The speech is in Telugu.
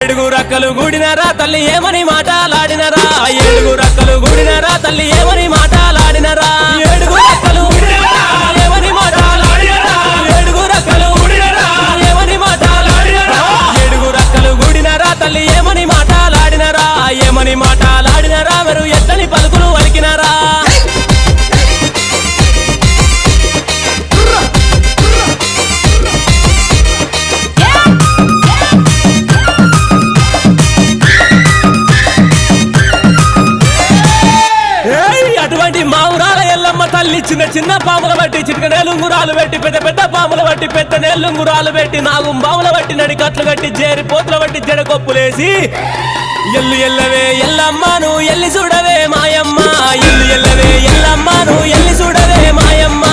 ఏడుగురు రక్కలు గూడినరా తల్లి ఏమని మాటలాడినరా ఏడుగురు రక్కలు గూడినరా తల్లి ఏమని మాటలాడినరా ఏడుగురు రక్కలు ఏమని మాటలాడినరా ఏడుగురు రక్కలు ఏమని మాటలాడినరా ఏడుగురు రక్కలు గూడినరా తల్లి ఏమని మాటలాడినరా ఏమని మాటలాడినరా మీరు ఎత్తని పలుకులు వలికినరా తల్లి చిన్న చిన్న పాముల బట్టి చిటికనేలుంగురాలు పెట్టి పెద్ద పెద్ద పాముల బట్టి పెద్ద నేలుంగురాలు పెట్టి నాగుంబాముల బట్టి నడికట్లు కట్టి జేరి పోతుల బట్టి జడకొప్పులేసి ఎల్లు ఎల్లవే ఎల్లమ్మను ఎల్లి చూడవే మాయమ్మ ఎల్లు ఎల్లవే ఎల్లమ్మను ఎల్లి చూడవే మాయమ్మ